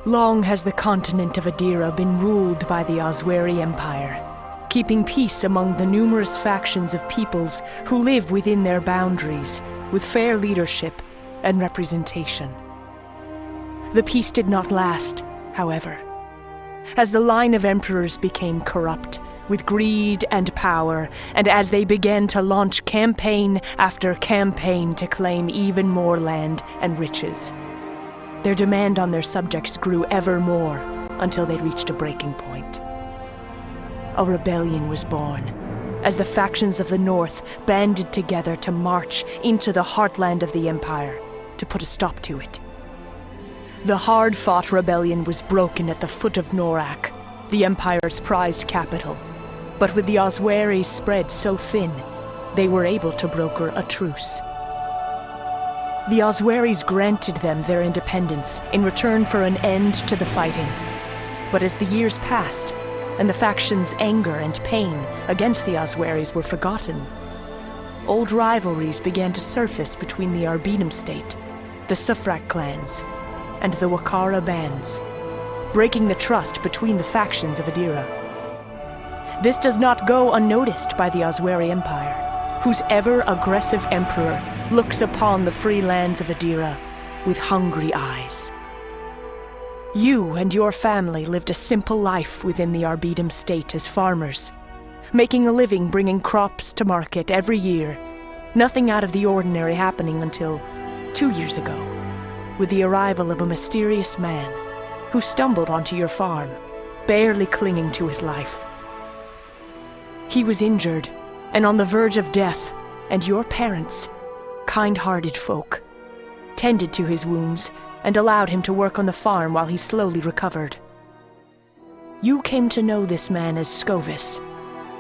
Long has the continent of Edera been ruled by the Osweri Empire, keeping peace among the numerous factions of peoples who live within their boundaries, with fair leadership and representation. The peace did not last, however, as the line of emperors became corrupt with greed and power, and as they began to launch campaign after campaign to claim even more land and riches. Their demand on their subjects grew ever more until they reached a breaking point. A rebellion was born, as the factions of the north banded together to march into the heartland of the Empire to put a stop to it. The hard-fought rebellion was broken at the foot of Norak, the Empire's prized capital, but with the Osweris spread so thin, they were able to broker a truce. The Osweris granted them their independence in return for an end to the fighting. But as the years passed, and the factions' anger and pain against the Osweris were forgotten, old rivalries began to surface between the Arbitum state, the Sufrak clans, and the Wakara bands, breaking the trust between the factions of Edera. This does not go unnoticed by the Osweri Empire, whose ever-aggressive emperor looks upon the free lands of Edera with hungry eyes. You and your family lived a simple life within the Arbitum state as farmers, making a living bringing crops to market every year, nothing out of the ordinary happening until 2 years ago, with the arrival of a mysterious man who stumbled onto your farm, barely clinging to his life. He was injured and on the verge of death, and your parents, kind-hearted folk, tended to his wounds and allowed him to work on the farm while he slowly recovered. You came to know this man as Scovis,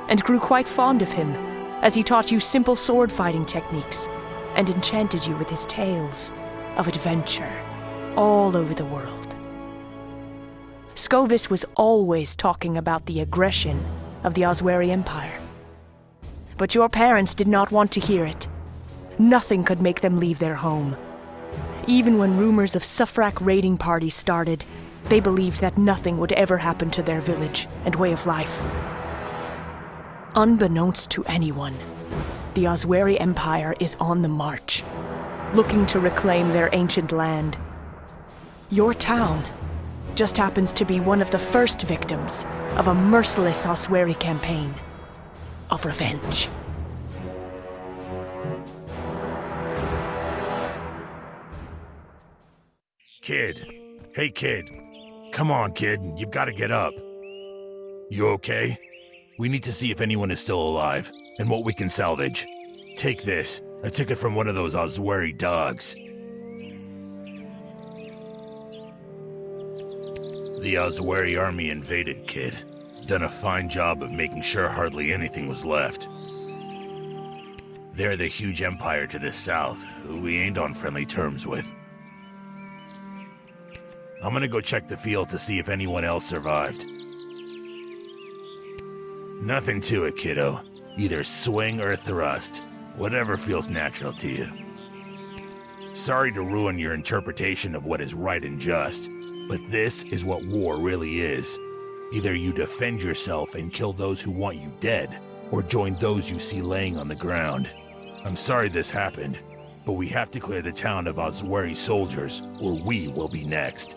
and grew quite fond of him as he taught you simple sword-fighting techniques and enchanted you with his tales of adventure all over the world. Scovis was always talking about the aggression of the Osweri Empire. But your parents did not want to hear it. Nothing could make them leave their home. Even when rumors of Sufrak raiding parties started, they believed that nothing would ever happen to their village and way of life. Unbeknownst to anyone, the Osweri Empire is on the march, looking to reclaim their ancient land. Your town just happens to be one of the first victims of a merciless Osweri campaign of revenge. Kid. Hey, kid. Come on, kid. You've got to get up. You okay? We need to see if anyone is still alive, and what we can salvage. Take this. I took it from one of those Osweri dogs. The Osweri army invaded, kid. Done a fine job of making sure hardly anything was left. They're the huge empire to the south, who we ain't on friendly terms with. I'm gonna go check the field to see if anyone else survived. Nothing to it, kiddo. Either swing or thrust. Whatever feels natural to you. Sorry to ruin your interpretation of what is right and just, but this is what war really is. Either you defend yourself and kill those who want you dead, or join those you see laying on the ground. I'm sorry this happened, but we have to clear the town of Osweri soldiers, or we will be next.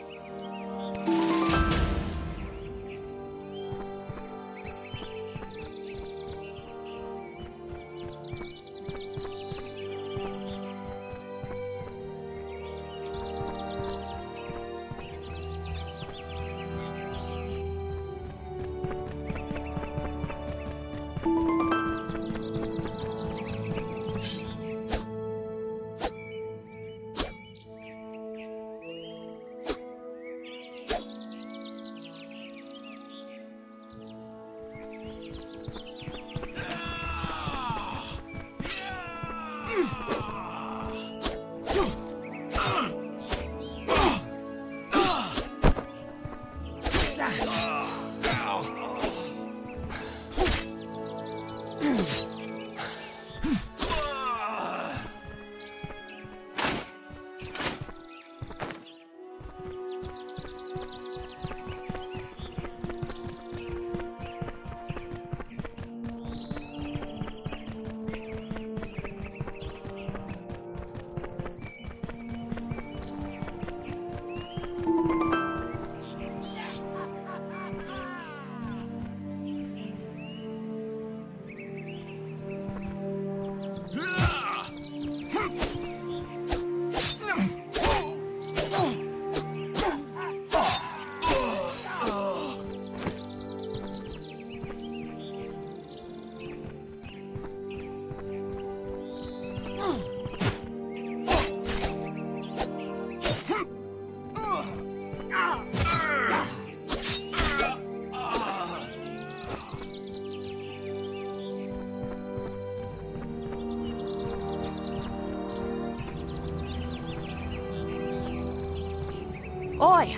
Oi,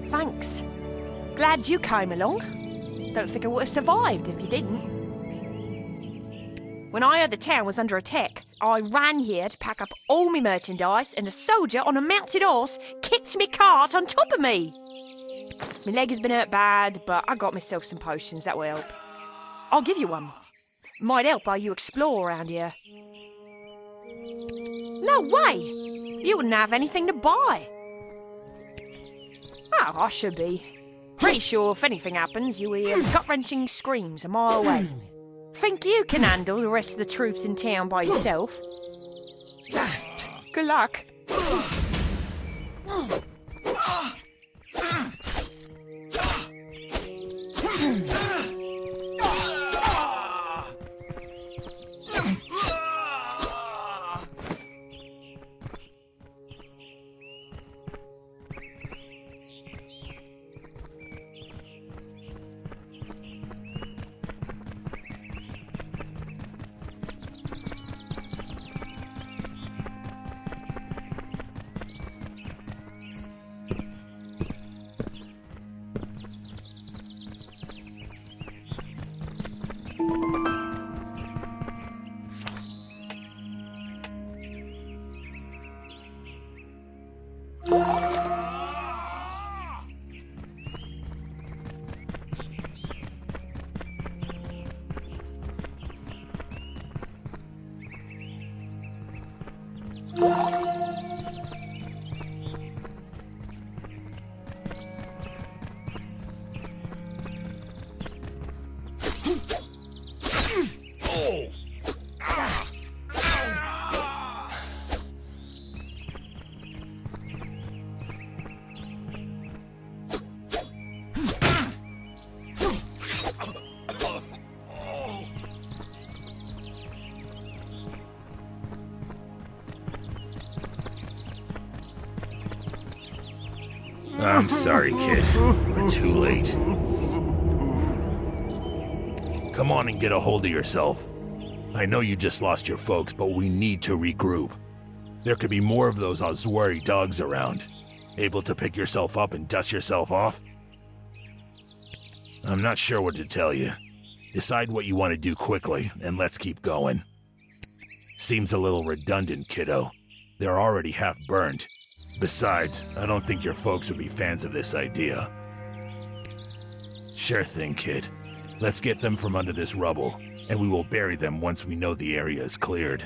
thanks. Glad you came along. Don't think I would have survived if you didn't. When I heard the town was under attack, I ran here to pack up all my merchandise, and a soldier on a mounted horse kicked me cart on top of me. My leg has been hurt bad, but I got myself some potions that will help. I'll give you one. Might help while you explore around here. No way! You wouldn't have anything to buy. Oh, I should be. Pretty sure if anything happens, you hear gut-wrenching screams a mile away. Think you can handle the rest of the troops in town by yourself? Good luck. I'm sorry, kid. We're too late. Come on and get a hold of yourself. I know you just lost your folks, but we need to regroup. There could be more of those Azwari dogs around. Able to pick yourself up and dust yourself off? I'm not sure what to tell you. Decide what you want to do quickly, and let's keep going. Seems a little redundant, kiddo. They're already half burned. Besides, I don't think your folks would be fans of this idea. Sure thing, kid. Let's get them from under this rubble, and we will bury them once we know the area is cleared.